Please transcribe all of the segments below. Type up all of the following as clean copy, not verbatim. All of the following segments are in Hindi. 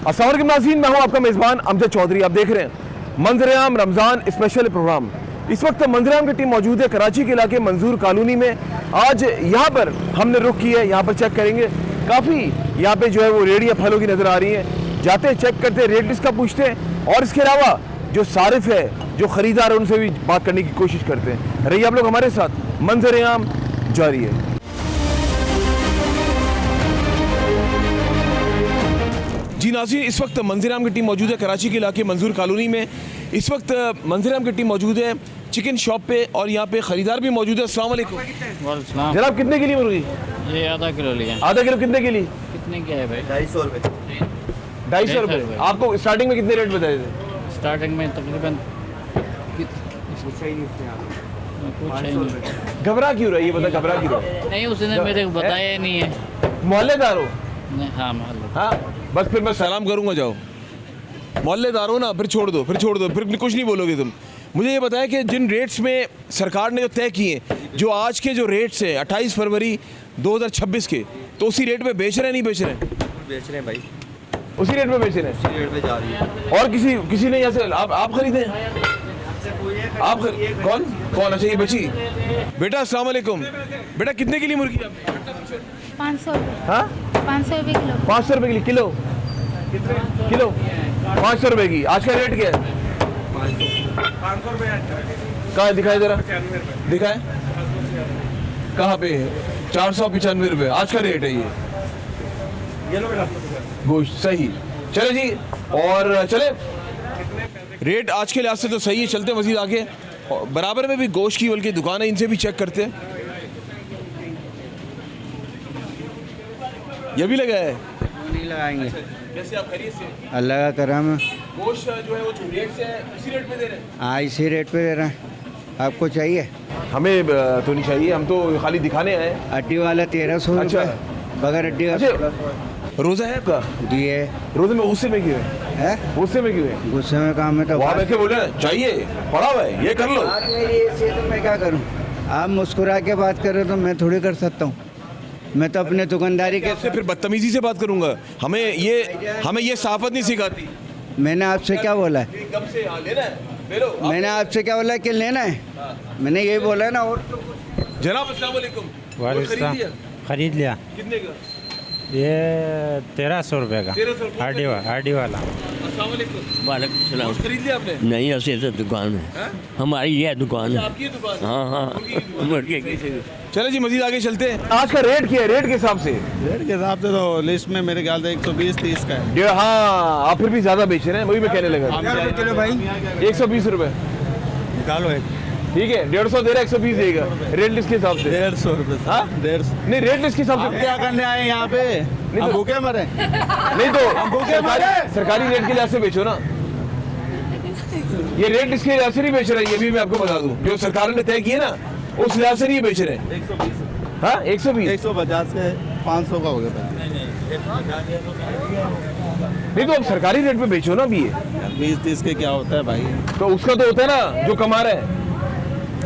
अस्सलाम वालेकुम नाज़रीन, मैं हूं आपका मेज़बान अमजद चौधरी। आप देख रहे हैं मंजर-ए-आम रमज़ान स्पेशल प्रोग्राम। इस वक्त मंजर-ए-आम की टीम मौजूद है कराची के इलाके मंजूर कॉलोनी में। आज यहाँ पर हमने रुख किया है, यहाँ पर चेक करेंगे। काफ़ी यहाँ पे जो है वो रेहड़ियाँ फलों की नज़र आ रही हैं। जाते हैं, चेक करते हैं, रेट लिस्ट का पूछते हैं और इसके अलावा जो सारिफ है, जो ख़रीदार है, उनसे भी बात करने की कोशिश करते हैं। रहिए आप लोग हमारे साथ, मंजर-ए-आम जारी है। जी नाज़रीन, इस वक्त मंजर-ए-आम की टीम मौजूद है कराची के इलाके मंजूर कॉलोनी में। इस वक्त मंजर-ए-आम की टीम मौजूद है चिकन शॉप पे और यहाँ पे ख़रीदार भी मौजूद है। अस्सलाम वालेकुम जनाब, कितने के लिए मुर्गी? ये आधा किलो लिया। आधा किलो कितने के लिए? कितने के है भाई? 250 रुपये। 250 रुपये। आपको स्टार्टिंग में कितने रेट बताए थे? स्टार्टिंग में तकरीबन पूछा ही नहीं उसने आपको। कुछ है नहीं। घबरा क्यों रहा है ये बता, घबरा क्यों रहा है? नहीं, उसने मेरे को बताया ही नहीं है। मोहल्लेदार हो? नहीं, हाँ मालूम। हाँ, बस फिर मैं सलाम करूँगा, जाओ। मोहल्लेदार हो ना, फिर छोड़ दो, फिर कुछ नहीं बोलोगे तुम। मुझे ये बताया कि जिन रेट्स में सरकार ने जो तय किए, जो आज के जो रेट्स हैं 28 फरवरी 2026 के, तो उसी रेट पे बेच रहे हैं, नहीं बेच रहे हैं? बेच रहे हैं भाई, उसी रेट पे बेच रहे हैं। उसी रेट पे जा रही है। और किसी ने यहाँ से आप खरीदे? आप कौन? अच्छा, ये बची बेटा। अस्सलाम वालेकुम बेटा, कितने के लिए मुर्गी? 500 रुपये। हाँ, 500 रुपये किलो। 500 रुपये के लिए किलो? किलो 500 रुपये की। आज का रेट क्या है? 500 रुपये। कहाँ है, दिखाए जरा, दिखाए कहाँ पे है? 495 रुपये आज का रेट है ये गोश्त। सही, चले जी, और चले। रेट आज के लिहाज से तो सही है। चलते मजीद आगे, और बराबर में भी गोश्त की बल्कि दुकान है, इनसे भी चेक करते हैं। ये भी लगा है? नहीं लगाएंगे। जैसे आप खरीद से अल्लाह का करम है। गोश्त जो है वो जो रेट से है उसी रेट पे दे रहे हैं। हाँ, इसी रेट पे दे रहे हैं। आपको चाहिए? हमें तो नहीं चाहिए, हम तो खाली दिखाने आए हैं। हड्डी वाला 1300 अच्छा। रुपये, बगैर हड्डी का अच्छा। 1600। रोज़ा है आपका? जी है। रोज़े में गुस्से में क्यों है? है गुस्से में क्यों है? गुस्से में काम है तो वहाँ बैठ के बोले ना, चाहिए पड़ा हुआ है, ये कर लो। आप मेरी हैसियत है, मैं क्या करूँ? आप मुस्कुरा के बात कर रहे हो तो मैं थोड़ी कर सकता हूँ। मैं तो अपने दुकानदारी के आपसे फिर बदतमीजी से बात करूंगा। हमें ये सहाफत नहीं सिखाती। मैंने आपसे क्या बोला है? एकदम से लेना है, ले लो। मैंने आपसे क्या बोला है कि लेना है? मैंने यही बोला है ना। और तो जनाब अस्सलाम वालेकुम। वालेकुम, खरीद लिया। कितने का? ये 1300 रुपये का 1300 रुपये। हार्डी वाला। अस्सलाम वालेकुम। वालेकुम सलाम। कुछ खरीद लिया आपने? नहीं, ऐसे तो दुकान है। हाँ? हमारी ये दुकान है। आपकी दुकान है? हाँ हाँ, मुर्गी की दुकान। मुर्गी की। चलो जी, मजीद आगे चलते हैं। आज का रेट क्या है? रेट के हिसाब से रेट के हिसाब से तो लिस्ट में मेरे ख्याल से 120-30 का है। डेढ़। हाँ, आप फिर भी ज़्यादा बेच रहे हैं, वही मैं कहने लगा। किलो भाई 120 रुपये निकालो एक। ठीक है, 150 दे रहा है, 120 देगा रेट लिस्ट के हिसाब से। 150 रुपये। हाँ? 150। नहीं, रेट लिस्ट के हिसाब आप से क्या करने आए यहाँ पे? नहीं हम तो- भूखे मरे? नहीं तो भूखे मरे? सरकारी रेट के लिहाज से बेचो ना। ये रेट इसके लिहाज से नहीं बेच रहे, ये भी मैं आपको बता दूं। जो सरकार ने तय किया ना, उस लिहाज से नहीं बेच रहे। 120। हाँ, 120। 150 से 500 का हो गया। नहीं तो अब सरकारी रेट पे बेचो ना अभी ये। 20-30 के क्या होता है भाई? तो उसका तो होता है ना जो कमा रहे हैं।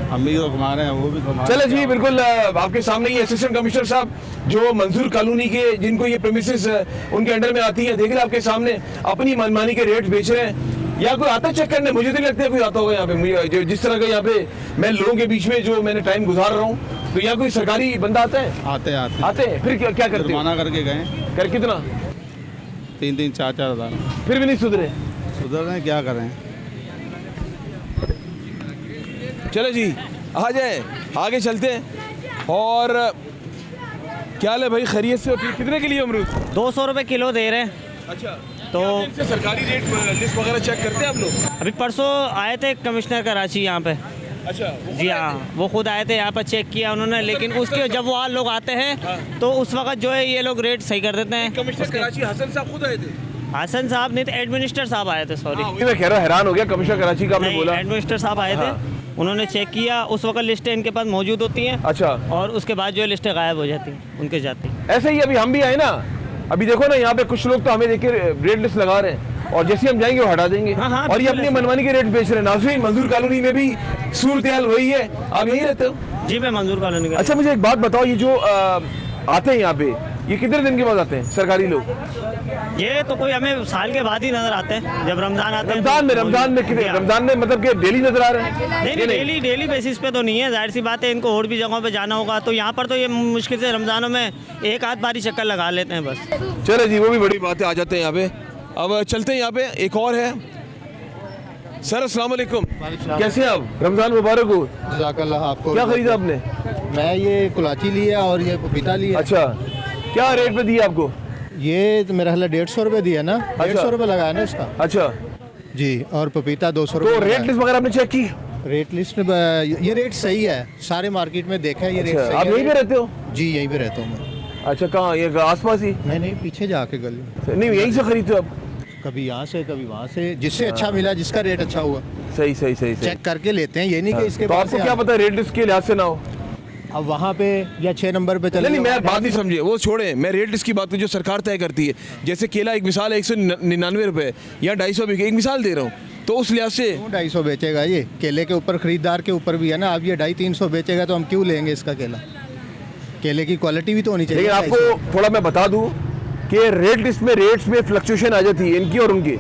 हम भी तो कमा रहे हैं, वो भी कमा रहे चलो हैं। जी, बिल्कुल आपके सामने ये असिस्टेंट कमिश्नर साहब जो मंजूर कॉलोनी के, जिनको ये प्रेमिसेस उनके अंडर में आती है, देख रहे आपके सामने अपनी मनमानी के रेट बेच रहे हैं। या कोई आता चेक करने? मुझे तो नहीं लगता है कोई आता होगा यहाँ पे। जो जिस तरह का यहाँ पे मैं लोगों के बीच में जो मैंने टाइम गुजार रहा हूँ, तो यहाँ कोई सरकारी बंदा आता है? आते आते हैं, फिर क्या करते हैं? जुर्माना करके गए। कर कितना? 3-3, 4-4 हज़ार। फिर भी नहीं सुधरे। सुधर रहे हैं, क्या करें? चलो जी, आ जाए, आगे चलते हैं। और क्या हाल है भाई, खैरियत से? कितने के लिए अमरूद? 200 रुपये किलो दे रहे हैं। अच्छा, तो इनसे सरकारी रेट लिस्ट वगैरह चेक करते हैं आप लोग? अभी परसों आए थे कमिश्नर कराची यहाँ पे। अच्छा, जी हाँ, वो खुद आए थे यहाँ पर, चेक किया उन्होंने। लेकिन उसके जब वो लोग आते हैं तो उस वक्त जो है ये लोग रेट सही कर देते हैं। कमिश्नर कराची हसन साहब खुद आए थे? हसन साहब नहीं थे, एडमिनिस्टर साहब आए थे। सॉरी, मैं कह रहा हूँ, हैरान हो गया, कमिश्नर कराची का आपने बोला। एडमिनिस्टर साहब आए थे, उन्होंने चेक किया। उस वक्त लिस्टें इनके पास मौजूद होती हैं। अच्छा, और उसके बाद जो है लिस्टें गायब हो जाती हैं, उनके जाती हैं। ऐसे ही अभी हम भी आए ना, अभी देखो ना यहाँ पे कुछ लोग तो हमें देख के रेट लिस्ट लगा रहे हैं और जैसे हम जाएंगे वो हटा देंगे। हाँ, और ये अपनी मनमानी के रेट बेच रहे हैं। नाज़रीन, मंजूर कॉलोनी में भी सूरत हाल वही है। आप यहीं रहते हो? जी, मैं मंजूर कॉलोनी का। अच्छा, मुझे एक बात बताओ, ये जो आते हैं यहाँ पे, ये कितने दिन के बाद आते हैं सरकारी लोग? ये तो कोई हमें साल के बाद ही नजर आते हैं, जब रमजान आते हैं। रमजान में कितने? रमजान में मतलब कि डेली नजर आ रहे हैं? नहीं, डेली बेसिस पे तो नहीं है, जाहिर सी बात है, इनको और भी जगहों पे जाना होगा, तो यहाँ पर तो ये मुश्किल से रमजानों में एक आध बारी चक्कर लगा लेते हैं बस। चले जी, वो भी बड़ी बात है, आ जाते हैं यहाँ पे। अब चलते हैं यहाँ पे, एक और है सर। अस्सलाम वालेकुम, कैसे हैं आप? रमजान मुबारक हो। जज़ाकल्लाह। आपको क्या खरीदा आपने? मैं ये कुलाची लिया और ये पपीता लिया। अच्छा, क्या रेट पे दिया आपको? ये तो मेरा हाल 150 रुपये दिया ना, 150 रुपये लगाया ना इसका। अच्छा जी, और पपीता 200 तो रुपये। रेट लिस्ट वगैरह आपने चेक की? रेट लिस्ट में ये रेट सही है, सारे मार्केट में देखा है ये रेट सही आप है। यहीं पे रहते हो? जी, यहीं पे रहता हूँ मैं। अच्छा, कहाँ? ये आसपास ही? नहीं, पीछे जाके गली। नहीं, यहीं से खरीदते हो आप? कभी यहाँ से कभी वहाँ से, जिससे अच्छा मिला, जिसका रेट अच्छा हुआ सही सही सही सही। चेक करके लेते हैं, ये नहीं कि इसके तो बाद आपको से क्या पता रेट लिस्ट के लिहाज से ना हो? अब वहाँ पे या 6 नंबर पे चले। नहीं, मैं बात नहीं समझे, वो छोड़े, मैं रेट लिस्ट की बात जो सरकार तय करती है। जैसे केला एक मिसाल है 199 रुपये या 250 भी, एक मिसाल दे रहा हूँ, तो उस लिहाज से 250 बेचेगा ये, केले के ऊपर खरीदार के ऊपर भी है ना। अब ये 250-300 बेचेगा तो हम क्यों लेंगे इसका केला? केले की क्वालिटी भी तो होनी चाहिए। लेकिन आपको थोड़ा मैं बता दूं कि रेट लिस्ट में रेट्स में फ्लक्चुएशन आ जाती है, इनकी और उनकी,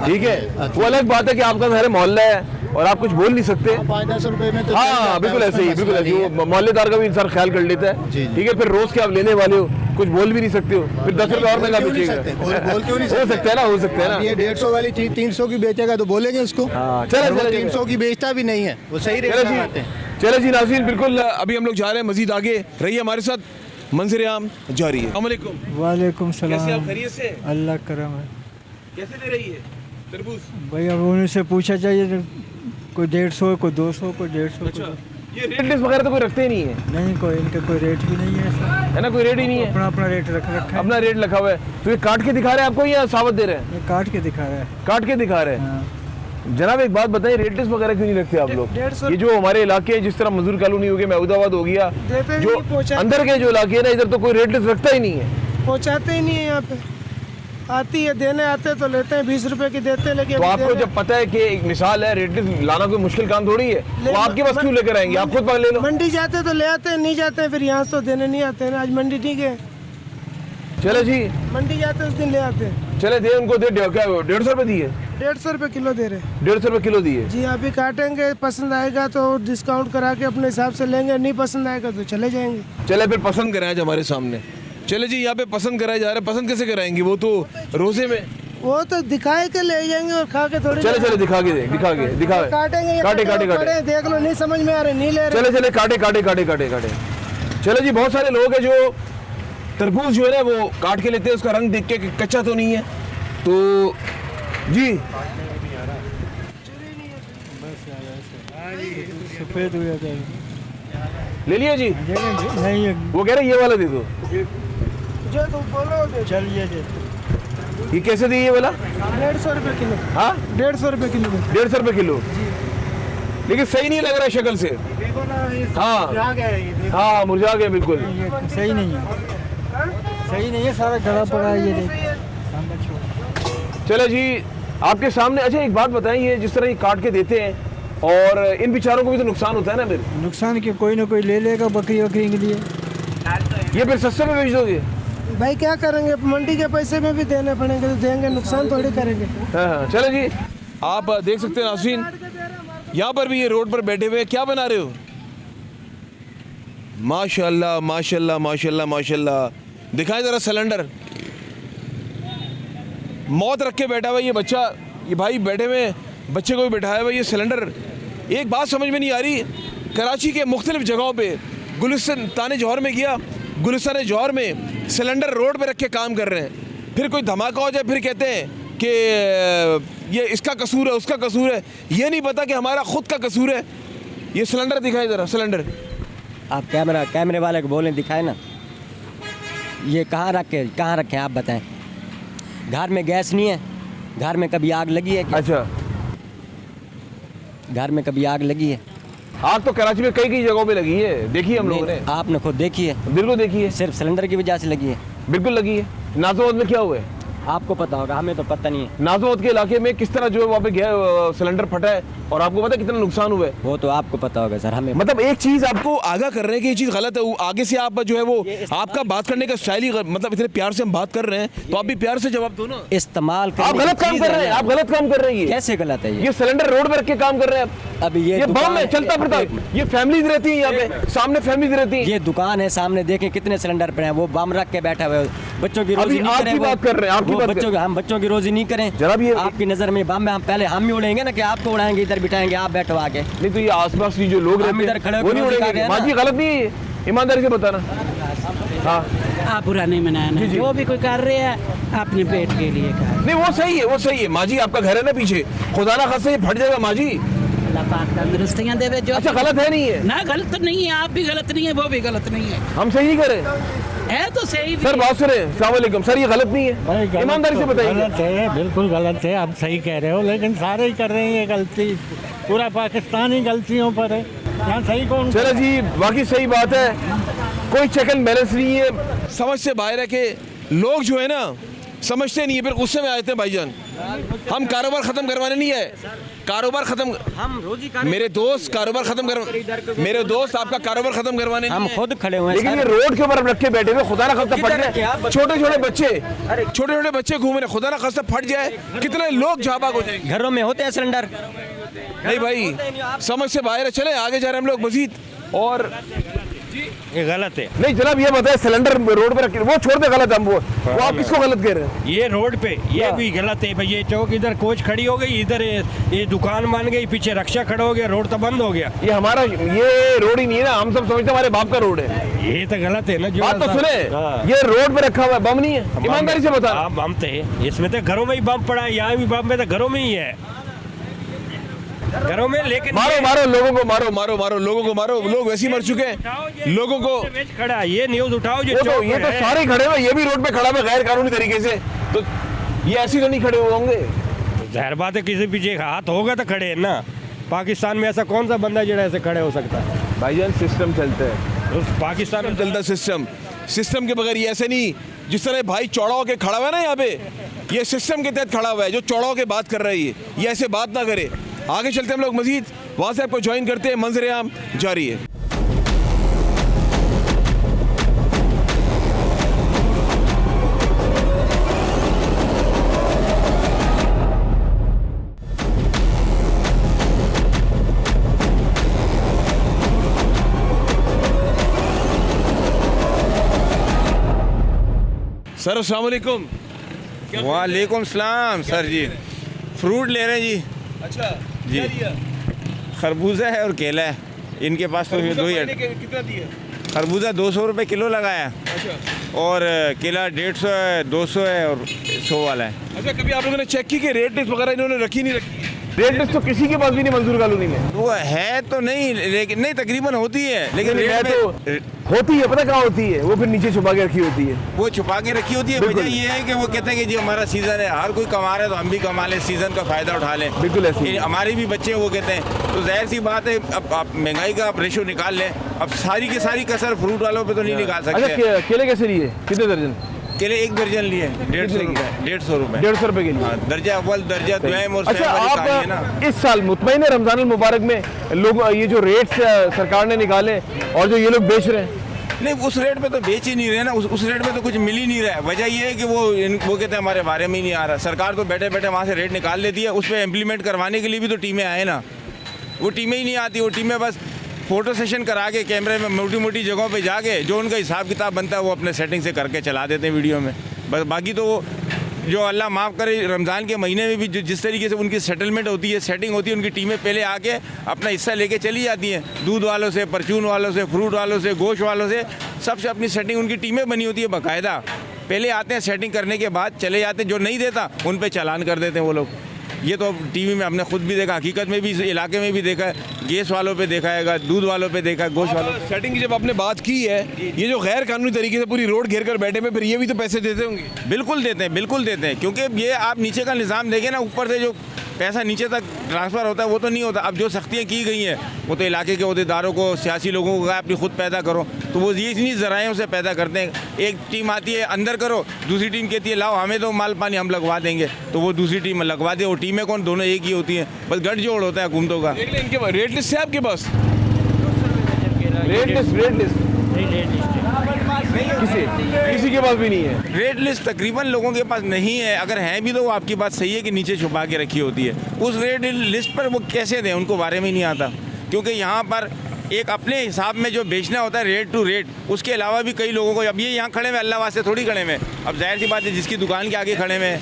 ठीक है? वो अलग बात है कि आपका घर मोहल्ला है और आप कुछ बोल नहीं सकते। 5-10 रुपए में तो हाँ, बिल्कुल ऐसे ही, बिल्कुल ऐसे ही। वो मोहल्लेदार का भी इंसान ख्याल कर लेता है, ठीक है? फिर रोज के आप लेने वाले हो, कुछ बोल भी नहीं सकते हो, फिर 10 रुपये और महंगा बेचेगा। बोल क्यों नहीं हो सकता है ना, हो सकता है ना। ये 150 वाली चीज 300 की बेचेगा तो बोलेंगे उसको। चलो 300 की बेचता भी नहीं है, वो सही रेट लगाते हैं। चलो जी नाज़रीन, बिल्कुल अभी हम लोग जा रहे हैं मजीद आगे, रहिए हमारे साथ, मंजर-ए-आम जारी है। अस्सलाम वालेकुम सलाम। कैसे आप? खैरियत से? अल्लाह करम है। कैसे दे रही है तरबूज? भाई अब उनसे पूछा चाहिए, कोई 150, कोई 200, कोई 150। अच्छा, ये रेट लिस्ट वगैरह तो कोई रखते ही नहीं है? नहीं, कोई इनका कोई रेट भी नहीं है ऐसा। है ना, कोई रेट ही नहीं है, अपना अपना रेट रखा है। अपना रेट लिखा हुआ है। तो ये काट के दिखा रहे हैं आपको या साबित दे रहे हैं? ये काट के दिखा रहा है। काट के दिखा रहे हैं। हाँ। जनाब एक बात बताइए, रेट लिस्ट वगैरह क्यों नहीं रखते आप लोग? ये जो हमारे इलाके जिस तरह मजदूर कॉलोनी हो गया, महमूदाबाद हो गया, जो अंदर के जो इलाके है ना, इधर तो कोई रेट लिस्ट रखता ही नहीं है, पहुँचाते ही नहीं है। यहाँ पे आती है, देने आते तो लेते हैं, 20 रुपए की देते हैं। लेकिन तो आपको जब पता है कि एक मिसाल है, रेट लिस्ट लाना कोई मुश्किल काम थोड़ी है, वो आपके पास क्यों लेकर आएंगे? आप खुद पकड़ ले लो। मंडी जाते तो ले आते हैं, नहीं जाते फिर यहाँ से तो देने नहीं आते हैं। आज मंडी नहीं गए, चले जी, मंडी जाते उस दिन ले आते हैं। चले दे उनको, दे क्या 150 रुपये दिए? 150 रुपए किलो दे रहे। 150 रुपये किलो दिए जी। अभी काटेंगे, पसंद आएगा तो डिस्काउंट करा के अपने हिसाब से लेंगे, नहीं पसंद आएगा तो चले जाएंगे। चले फिर पसंद कराएं हमारे सामने। चले जी, यहाँ पे पसंद कराए जा रहे हैं। पसंद कैसे कराएंगे? वो तो रोजे में, वो तो दिखाए के ले जाएंगे और खा के थोड़ी। चले चले दिखा के दे, दिखा के दिखा। काटेंगे, काटे काटे काटे, देख लो, नहीं समझ में आ रहे, नहीं ले रहे। चले चले काटे काटे काटे काटे काटे। चले जी, बहुत सारे लोग हैं जो तरबूज जो है ना वो काट के लेते हैं, उसका रंग देख के कच्चा तो नहीं है, तो जी सफेद हो जाता है। ले लिया जी। नहीं, वो कह रहे ये वाला दे दो। जो तुम बोलो चलिए। ये कैसे दिए ये वाला? 150 रुपए किलो। हाँ, 150 रुपए किलो। 150 रुपए किलो, लेकिन सही नहीं लग रहा है शक्ल से। हाँ हाँ, मुरझा गया बिल्कुल। सही नहीं है, सही नहीं है, सारा गला पड़ा है ये देख। चलो जी, आपके सामने। अच्छा एक बात बताएं, ये जिस तरह ये काट के देते हैं और इन बेचारों को भी तो नुकसान होता है ना? फिर नुकसान के कोई ना कोई ले लेगा बकरी वकरी के लिए। ये फिर सस्ते में बेच दोगे? भाई क्या करेंगे, मंडी के पैसे में भी देने पड़ेंगे तो देंगे, नुकसान थोड़ी करेंगे। हाँ, चलो जी, आप देख सकते हैं नाज़रीन, यहाँ पर भी ये रोड पर बैठे हुए क्या बना रहे हो? माशाल्लाह माशाल्लाह माशाल्लाह माशाल्लाह। दिखाएं जरा सिलेंडर, मौत रख के बैठा हुआ ये बच्चा, ये भाई बैठे हुए बच्चे को भी बैठाया हुआ ये सिलेंडर। एक बात समझ में नहीं आ रही, कराची के मुख्तलिफ जगहों पे, गुलिस्तान जौहर में गया, गुलिस्तान जौहर में सिलेंडर रोड पे रख के काम कर रहे हैं, फिर कोई धमाका हो जाए फिर कहते हैं कि ये इसका कसूर है, उसका कसूर है। ये नहीं पता कि हमारा खुद का कसूर है। ये सिलेंडर दिखाए ज़रा, सिलेंडर। आप कैमरे वाले को बोलें दिखाए ना, ये कहाँ रखे आप बताएं। घर में गैस नहीं है, घर में कभी आग लगी है क्या? अच्छा, घर में कभी आग लगी है? आग तो कराची में कई जगहों पे लगी है, देखी हम लोगों ने। आपने खुद देखी है? बिल्कुल देखी है। सिर्फ सिलेंडर की वजह से लगी है? बिल्कुल लगी है। नाज़िमाबाद में क्या हुआ है? आपको पता होगा, हमें तो पता नहीं है। नाजोद के इलाके में किस तरह जो है वहाँ पे सिलेंडर फटा है और आपको पता है कितना नुकसान हुआ है? वो तो आपको पता होगा सर, हमें मतलब एक चीज आपको आगाह कर रहे हैं कि ये चीज गलत है, आगे से आप जो है वो आपका बात करने का स्टाइल ही मतलब इतने प्यार से हम बात कर रहे हैं तो आप भी प्यार से जवाब दो ना। इस्तेमाल आप गलत काम कर रहे हैं, आप गलत काम कर रहे हैं। कैसे गलत है ये सिलेंडर रोड पर रख के काम कर रहे हैं। अब ये बम है, चलता फिरता, ये फैमिलीज रहती है यहाँ पे, सामने फैमिलीज रहती है। ये दुकान है सामने, देखें कितने सिलेंडर पे हैं, वो बम रख के बैठा हुआ है। बच्चों की रोजी नहीं करें, बात कर रहे हैं आपकी बच्चों हम बच्चों की रोजी नहीं करें जनाब। ये आपकी नजर में बम में हम पहले हम ही उड़ेंगे ना कि आपको उड़ाएंगे, इधर बिठाएंगे आप बैठो आके। नहीं तो ये आसपास की जो लोग रहते इधर खड़े हैं वो नहीं उड़ेंगे। माजी गलत नहीं है, ईमानदारी से बताना। हाँ आप बुरा नहीं मनाना, जो भी कोई कर रहे हैं अपने पेट के लिए कर। नहीं वो सही है, वो सही है। माजी आपका घर है ना पीछे, खुदा ना खास्ता ये फट जाएगा माजी। अल्लाह पाक तंदुरुस्तियां देवे जो। अच्छा गलत है नहीं है ना, गलत नहीं है, आप भी गलत नहीं है, वो भी गलत नहीं है, हम सही नहीं करें है तो सही। सर बात सुने, अस्सलाम वालेकुम सर, ये गलत नहीं है, ईमानदारी से बताइए। गलत है, बिल्कुल गलत है, आप सही कह रहे हो, लेकिन सारे ही कर रहे हैं ये गलती, पूरा पाकिस्तान ही गलतियों पर है, यहाँ सही कौन? चलो जी, बाकी सही बात है, कोई चेक एंड बैलेंस नहीं है, समझ से बाहर है कि लोग जो है ना समझते नहीं है, फिर गुस्से में आते हैं। भाईजान हम कारोबार खत्म करवाने नहीं है, कारोबार खत्म, हम रोजी मेरे दोस्त कारोबार खत्म कर, मेरे दोस्त आपका कारोबार खत्म करवाने हम खुद खड़े हुए हैं। लेकिन ये रोड के ऊपर रख के बैठे हुए, खुदा ना खास्ता फट जाए, छोटे छोटे बच्चे घूम रहे, खुदा ना खास्ता फट जाए, कितने लोग जाबाग हो जाएंगे। घरों में होते हैं सिलेंडर। नहीं भाई समझ से बाहर है, चले आगे जा रहे हैं हम लोग मजीद। और ये गलत है। नहीं जनाब ये बताए सिलेंडर रोड पे रखे, वो छोड़ दे, गलत हम वो आप किसको गलत कह रहे हैं? ये रोड पे ये भी गलत है भाई, ये चौक इधर कोच खड़ी हो गई, इधर ये दुकान बन गई, पीछे रक्षा खड़ा हो गया, रोड तो बंद हो गया। ये हमारा ये रोड ही नहीं है ना, हम सब समझते हमारे बाप का रोड है। ये तो गलत है ना, जो बात तो सुने, ये रोड पे रखा हुआ है, बम नहीं है, ईमानदारी से बता। बम थे इसमें तो घरों में ही बम पड़ा है, यहाँ भी बम में तो घरों में ही है, घरों में। लेकिन मारो लोगों को, मारो लोगों को, मारो, लोग वैसे ही मर चुके हैं, लोगों को खड़ा ये न्यूज उठाओ, ये तो सारे खड़े हुए, ये भी रोड पे खड़ा हुआ गैर कानूनी तरीके से, तो ये ऐसे तो नहीं खड़े हुए होंगे। जाहिर बात है किसी पीछे हाथ होगा तो खड़े है ना, पाकिस्तान में ऐसा कौन सा बंदा जो ऐसे खड़े हो सकता है? भाईजान सिस्टम चलता है, उस पाकिस्तान में चलता सिस्टम के बगैर ये ऐसे नहीं, जिस तरह भाई चौड़ा होके खड़ा हुआ है ना यहाँ पे, ये सिस्टम के तहत खड़ा हुआ है, जो चौड़ा होके बात कर रहा है ये ऐसे बात ना करे। आगे चलते हम लोग मजीद, वहाँ से आपको ज्वाइन करते हैं, मंजर आम जारी है। सर अस्सलाम वालेकुम। वालेकुम सलाम सर जी, फ्रूट ले रहे हैं जी। अच्छा जी, खरबूजा है और केला है, इनके पास तो दो ही। कितना दिए? खरबूजा 200 रुपये किलो लगाया, अच्छा। और केला 150 है, 200 है और 100 वाला है। अच्छा कभी आप लोगों ने चेक की कि रेट लिस्ट वगैरह इन्होंने रखी नहीं रखी? रेट लिस्ट तो किसी के पास भी नहीं मंजूर कॉलोनी में। वो है तो नहीं, लेकिन नहीं तकरीबन होती है, लेकिन रेट में तो होती है, पता कहाँ होती है? वो फिर नीचे छुपा के रखी होती है, वो छुपा के रखी होती है। वजह ये है कि वो कहते हैं कि जी हमारा सीज़न है, हर कोई कमा रहा है तो हम भी कमा लें, सीज़न का फ़ायदा उठा लें। बिल्कुल ऐसे हमारे भी बच्चे वो कहते हैं, तो जाहिर सी बात है अब आप महंगाई का आप रेशो निकाल लें, अब सारी की सारी कसर फ्रूट वालों पे तो नहीं निकाल सकते। अच्छा केले कैसे लिए, कितने दर्जन? केले 1 दर्जन लिए 150 रुपये, 150 रुपये, 150 रुपये के लिए। दर्जा अव्वल, दर्जा द्वैम और अच्छा है ना। आप इस साल मुतमईन रमजान अल मुबारक में लोग ये जो रेट्स सरकार ने निकाले और जो ये लोग बेच रहे हैं, नहीं उस रेट पे तो बेच ही नहीं रहे ना, उस रेट में तो कुछ मिल ही नहीं रहा है। वजह ये है कि वो कहते हैं हमारे बारे में ही नहीं आ रहा, सरकार तो बैठे बैठे वहाँ से रेट निकाल लेती है, उस पर इम्प्लीमेंट करवाने के लिए भी तो टीमें आए ना, वो टीमें ही नहीं आती। वो टीमें बस फ़ोटो सेशन करा के कैमरे में मोटी मोटी जगहों पे जाके जो उनका हिसाब किताब बनता है वो अपने सेटिंग से करके चला देते हैं वीडियो में बस। बाकी तो वो जो अल्लाह माफ़ करे रमज़ान के महीने में भी जिस तरीके से उनकी सेटलमेंट होती है, सेटिंग होती है, उनकी टीमें पहले आके अपना हिस्सा लेके चली जाती हैं, दूध वालों से, परचून वालों से, फ्रूट वालों से, गोश्त वालों से, सबसे अपनी सेटिंग, उनकी टीमें बनी होती है बाकायदा। पहले आते हैं, सेटिंग करने के बाद चले जाते हैं, जो नहीं देता उन पर चालान कर देते हैं वो लोग। ये तो टीवी में हमने खुद भी देखा, हकीकत में भी इस इलाके में भी देखा है, गैस वालों पे देखा है, दूध वालों पे देखा है, गोश्त वालों। सेटिंग की जब आपने बात की है, ये जो गैर कानूनी तरीके से पूरी रोड घेर कर बैठे हैं, फिर ये भी तो पैसे देते होंगे? बिल्कुल देते हैं, बिल्कुल देते हैं, क्योंकि ये आप नीचे का निज़ाम देखें ना, ऊपर से जो पैसा नीचे तक ट्रांसफ़र होता है वो तो नहीं होता। अब जो सख्तियाँ की गई हैं वो तो इलाके के अहदेदारों को, सियासी लोगों को कहा अपनी खुद पैदा करो, तो वो ये इतनी ज़राइयों से पैदा करते हैं। एक टीम आती है अंदर करो, दूसरी टीम कहती है लाओ हमें तो माल पानी हम लगवा देंगे, तो वो दूसरी टीम लगवा दे। वो टीमें कौन, दोनों एक ही होती हैं, बस गठजोड़ होता है हुकूमतों का। इनके रेट लिस्ट है आपके पास? रेट लिस्ट किसी के पास भी नहीं है। रेट लिस्ट तकरीबन लोगों के पास नहीं है, अगर हैं भी तो वो आपकी बात सही है कि नीचे छुपा के रखी होती है। उस रेट लिस्ट पर वो कैसे दें, उनको बारे में ही नहीं आता, क्योंकि यहाँ पर एक अपने हिसाब में जो बेचना होता है रेट टू रेट, उसके अलावा भी कई लोगों को, अब ये यहाँ खड़े हुए अल्लाह वास्ते थोड़ी खड़े हुए, अब जाहिर सी बात है जिसकी दुकान के आगे खड़े हुए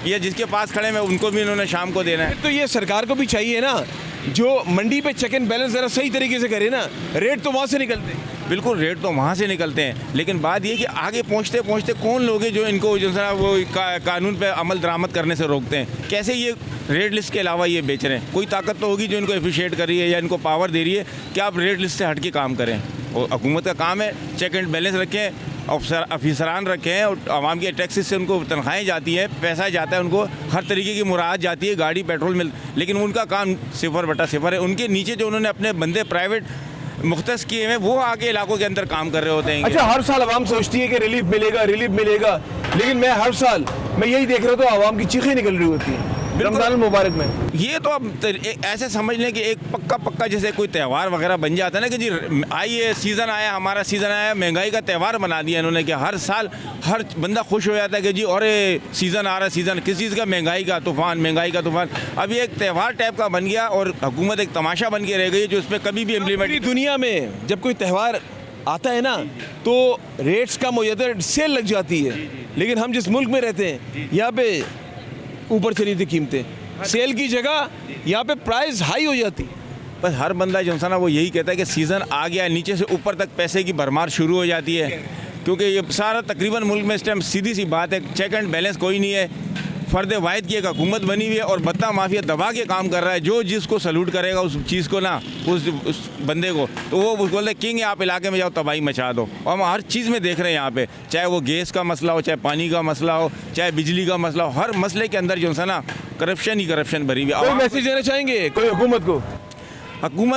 या जिसके पास खड़े हुए उनको भी इन्होंने शाम को देना है। तो ये सरकार को भी चाहिए ना, जो मंडी पे चेक एंड बैलेंस ज़रा सही तरीके से करे ना। रेट तो वहाँ से निकलते हैं, बिल्कुल रेट तो वहाँ से निकलते हैं, लेकिन बात ये कि आगे पहुँचते पहुँचते कौन लोग हैं जो इनको जो है वो कानून पे अमल दरामद करने से रोकते हैं। कैसे ये रेट लिस्ट के अलावा ये बेच रहे हैं? कोई ताकत तो होगी जो इनको एप्रिशिएट कर रही है या इनको पावर दे रही है कि आप रेट लिस्ट से हट के काम करें। और हुकूमत का काम है चेक एंड बैलेंस रखें, अफसरान रखे हैं और आवाम के टैक्सेस से उनको तनख्वाहें जाती है, पैसा जाता है, उनको हर तरीके की मुराद जाती है, गाड़ी पेट्रोल मिल, लेकिन उनका काम 0/0 है। उनके नीचे जो उन्होंने अपने बंदे प्राइवेट मुख्तस किए हैं वो आगे इलाकों के अंदर काम कर रहे होते हैं। अच्छा, हर साल आवाम सोचती है कि रिलीफ मिलेगा, लेकिन मैं हर साल मैं यही देख रहा हूँ तो आवाम की चीखें निकल रही होती हैं रमज़ान मुबारक में। ये तो अब ऐसे समझ लें कि एक पक्का जैसे कोई त्यौहार वगैरह बन जाता है ना कि जी आइए सीज़न आया, हमारा सीज़न आया, महंगाई का त्यौहार बना दिया इन्होंने कि हर साल हर बंदा खुश हो जाता है कि जी और सीज़न आ रहा है, सीज़न किस चीज़ का, महंगाई का तूफ़ान। अब ये एक त्यौहार टाइप का बन गया और हुकूमत एक तमाशा बन के रह गई जो इस पर कभी भी इम्प्लीमेंट। दुनिया में जब कोई त्यौहार आता है ना तो रेट्स कम हो जाते हैं, सेल लग जाती है, लेकिन हम जिस मुल्क में रहते हैं यहाँ पे ऊपर चली थी कीमतें, सेल की जगह यहाँ पे प्राइस हाई हो जाती। बस हर बंदा जो है ना वो यही कहता है कि सीज़न आ गया, नीचे से ऊपर तक पैसे की भरमार शुरू हो जाती है, क्योंकि ये सारा तकरीबन मुल्क में इस टाइम सीधी सी बात है चेक एंड बैलेंस कोई नहीं है। फ़र्द वाहिद की एक हुकूमत बनी हुई है और बत्ता माफिया दबा के काम कर रहा है। जो जिसको सल्यूट करेगा उस चीज़ को ना, उस बंदे को, तो वो बोलते किंग है, आप इलाके में जाओ तबाही मचा दो। और हम हर चीज़ में देख रहे हैं यहाँ पे, चाहे वो गैस का मसला हो, चाहे पानी का मसला हो, चाहे बिजली का मसला हो, हर मसले के अंदर जो है ना करप्शन ही करप्शन भरी हुई। कोई मैसेज देना चाहेंगे कोई हुकूमत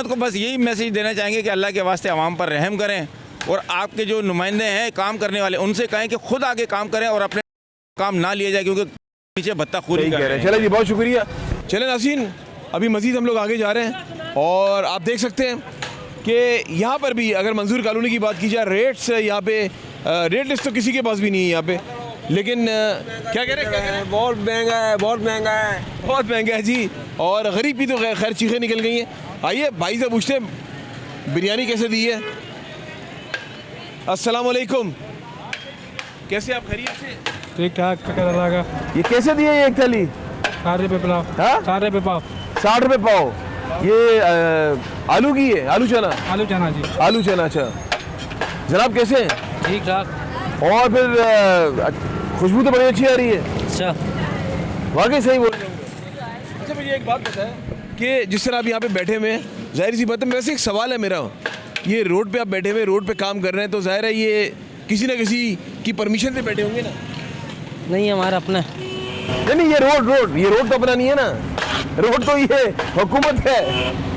को? बस यही मैसेज देना चाहेंगे कि अल्लाह के वास्ते आवाम पर रहम करें और आपके जो नुमाइंदे हैं काम करने वाले उनसे कहें कि खुद आगे काम करें और अपने काम ना लिया जाए, क्योंकि नीचे बत्ताखोरी कर रहे हैं। चले जी, बहुत शुक्रिया। चले नाज़रीन, अभी मज़ीद हम लोग आगे जा रहे हैं और आप देख सकते हैं कि यहाँ पर भी अगर मंजूर कॉलोनी की बात की जाए, रेट्स यहाँ पे रेट लिस्ट तो किसी के पास भी नहीं है यहाँ पे, लेकिन क्या कह रहे हैं? बहुत महंगा है, बहुत महंगा है जी। और गरीब की तो खैर चीखें निकल गई हैं। आइए भाई से पूछते हैं बिरयानी कैसे दी है। अस्सलाम वालेकुम, कैसे आप? खैरियत से? ठीक ठाक, क्या लगा? ये कैसे दिए ये एक थाली? 60 रुपये पुलाव। 60 रुपये पाव। 60 रुपये पाव। ये आलू की है? आलू चना जी। आलू चना, अच्छा जनाब कैसे हैं? ठीक ठाक। और फिर खुशबू तो बड़ी अच्छी आ रही है। अच्छा, वाकई सही बोल रहे हैं। अच्छा मुझे एक बात बताएं कि जिस तरह आप यहाँ पे बैठे हुए हैं, जाहिर सी बात है, वैसे एक सवाल है मेरा, ये रोड पे आप बैठे हुए, रोड पे काम कर रहे हैं, तो जाहिर है ये किसी न किसी की परमिशन से बैठे होंगे ना? नहीं, हमारा अपना नहीं, ये रोड तो अपना नहीं है ना, रोड तो ये हुकूमत है,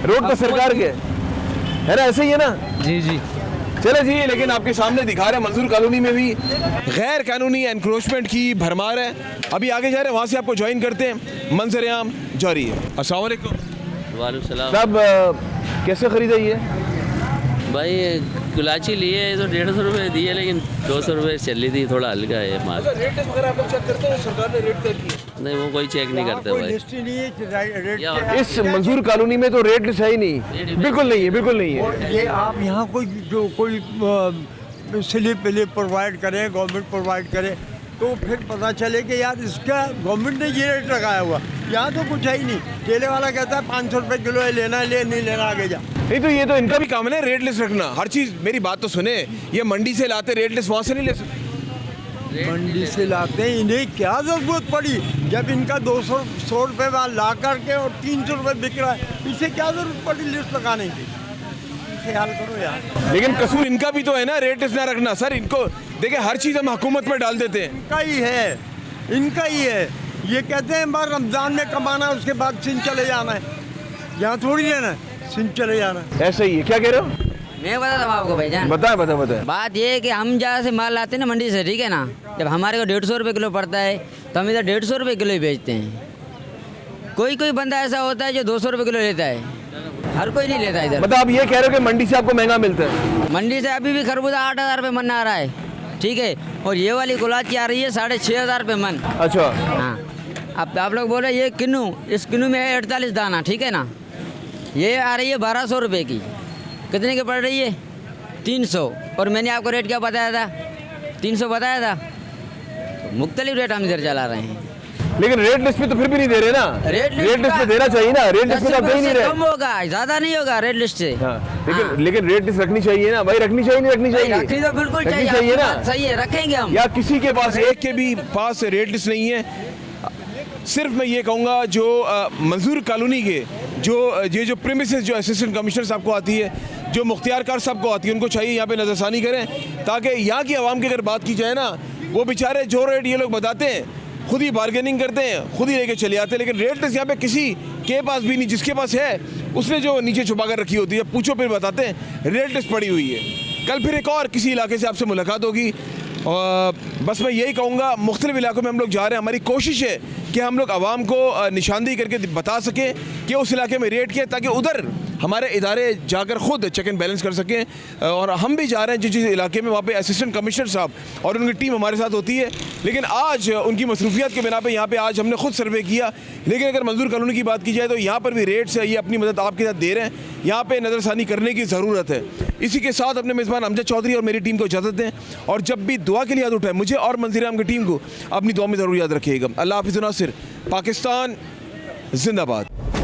रोड तो सरकार के है ना, ऐसे ही है ना? जी। चले जी, लेकिन आपके सामने दिखा रहे हैं मंजूर कॉलोनी में भी गैर कानूनी एनक्रोचमेंट की भरमार है। अभी आगे जा रहे हैं, वहाँ से आपको ज्वाइन करते हैं, मंजर आम जारी है। अस्सलाम वालेकुम। वालेकुम सलाम। साहब कैसे खरीदा ये? भाई गुलाची लिए तो 150 रुपये दिए, लेकिन 200 रुपये चली थी, थोड़ा हल्का है माल। रेट वगैरह आप लोग चेक करते हैं? सरकार ने रेट तय किया? नहीं, वो कोई चेक नहीं करते भाई। इस मंजूर कॉलोनी में तो रेट लिस्ट है ही नहीं, बिल्कुल नहीं है। ये आप यहाँ कोई स्लिप विलिप प्रोवाइड करें, गवर्नमेंट प्रोवाइड करे तो फिर पता चले कि यार इसका गवर्नमेंट ने ये रेट लगाया हुआ। यहाँ तो कुछ है ही नहीं। ठेले वाला कहता है 500 रुपये किलो है, लेना है ले, नहीं लेना आगे जा। नहीं तो ये तो इनका भी काम है ना रेट लिस्ट रखना, हर चीज़। मेरी बात तो सुने, ये मंडी से लाते रेट लिस्ट, वहाँ से नहीं ले सकते? मंडी से लाते हैं, इन्हें क्या ज़रूरत पड़ी जब इनका 200 रुपये ला करके और 300 रुपये बिक रहा है, इसे क्या ज़रूरत पड़ी लिस्ट लगाने की? ख्याल करो यार। लेकिन कसूर इनका भी तो है ना रेट लिस्ट ना रखना। सर इनको देखिए, हर चीज़ हम हुकूमत में डाल देते हैं। इनका ही है, ये कहते हैं बार रमज़ान में कमाना है, उसके बाद सिंध चले जाना है। यहाँ थोड़ी रहना है, सिंध चले जाना है। ऐसे ही है, क्या कह रहे हो? मैं बताता हूँ आपको भाईजान। बताएं। बात ये है कि हम जहाँ से माल लाते हैं ना मंडी से, ठीक है ना, जब हमारे को 150 रुपये किलो पड़ता है तो हम इधर 150 रुपये किलो ही बेचते हैं। कोई बंदा ऐसा होता है जो 200 रुपये किलो लेता है, हर कोई नहीं लेता इधर। मतलब आप ये कह रहे हो कि मंडी से आपको महंगा मिलता है? मंडी से अभी भी खरबूजा 8,000 रुपये मन आ रहा है, ठीक है, और ये वाली गुलाची आ रही है 6,500 रुपये मन। अच्छा। हाँ, अब आप लोग बोल रहे ये किन्नू, इस किन्नू में है 48 दाना, ठीक है ना, ये आ रही है 1200 रुपये की। कितने की पड़ रही है? 300। और मैंने आपको रेट क्या बताया था? 300 बताया था। तो मुख्तलिफ रेट हम इधर चला रहे हैं। लेकिन रेट लिस्ट पे तो फिर भी नहीं दे रहे ना। रेट लिस्ट पे देना चाहिए ना। रेट लिस्ट पे तो आप दे ही नहीं रहे। कम होगा, ज़्यादा नहीं होगा रेट लिस्ट से। लेकिन रेट लिस्ट रखनी चाहिए ना भाई। रखनी चाहिए, नहीं रखनी चाहिए? रखनी तो बिल्कुल चाहिए ना। सही है, रखेंगे हम। या किसी के पास, एक के भी पास रेट लिस्ट नहीं है। सिर्फ मैं ये कहूँगा जो मंजूर कॉलोनी के जो प्रीमिसेस जो असिस्टेंट कमिश्नर साहब को आती है, जो मुख्तियार कार साहब को आती है, उनको चाहिए यहाँ पे नज़रसानी करें, ताकि यहाँ की आवाम की अगर बात की जाए ना, वो बेचारे जो रेट ये लोग बताते हैं खुद ही बार्गेनिंग करते हैं, खुद ही लेके चले आते हैं। लेकिन रेट लिस्ट यहाँ पे किसी के पास भी नहीं। जिसके पास है उसने जो नीचे छुपा कर रखी होती है, पूछो फिर बताते हैं रेट लिस्ट पड़ी हुई है। कल फिर एक और किसी इलाके से आपसे मुलाकात होगी। और बस मैं यही कहूँगा, मुख्तलिफ इलाकों में हम लोग जा रहे हैं। हमारी कोशिश है कि हम लोग आवाम को निशानदेही करके बता सकें कि उस इलाके में रेट क्या है, ताकि उधर हमारे इदारे जाकर ख़ुद चेक एंड बैलेंस कर सकें। और हम भी जा रहे हैं जिस इलाके में, वहाँ पे असिस्टेंट कमिश्नर साहब और उनकी टीम हमारे साथ होती है। लेकिन आज उनकी मसरूफियत के बिना पे यहाँ पे आज हमने खुद सर्वे किया। लेकिन अगर मंजूर कॉलोनी की बात की जाए तो यहाँ पर भी रेट्स है, ये अपनी मदद आपके साथ दे रहे हैं। यहाँ पे नज़रसानी करने की ज़रूरत है। इसी के साथ अपने मेज़बान अमजद चौधरी और मेरी टीम को इजाज़त दें। और जब भी दुआ के लिए याद उठाए, मुझे और मंजीराम की टीम को अपनी दुआ में ज़रूर याद रखिएगा। अल्लाह हाफ़िज़। नासिर, पाकिस्तान जिंदाबाद।